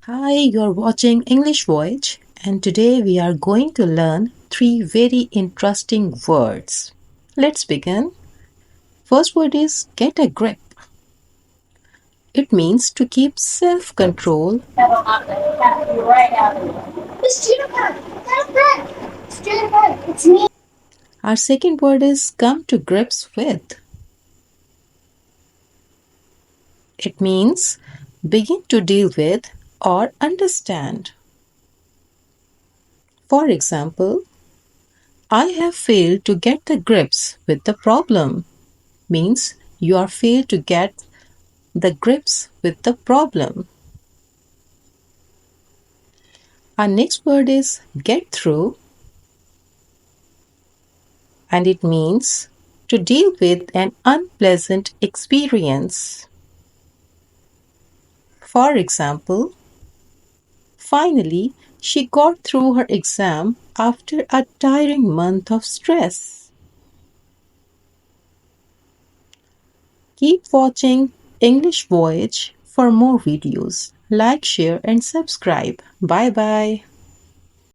Hi, you're watching English Voyage, and today we are going to learn three very interesting words. Let's begin. First word is get a grip. It means to keep self control. It's me. Our second word is come to grips with. It means begin to deal with or understand. For example, I have failed to get the grips with the problem means you are failed to get the grips with the problem. Our next word is get through, and it means to deal with an unpleasant experience. For example, finally, she got through her exam after a tiring month of stress. Keep watching English Voyage for more videos. Like, share, and subscribe. Bye bye.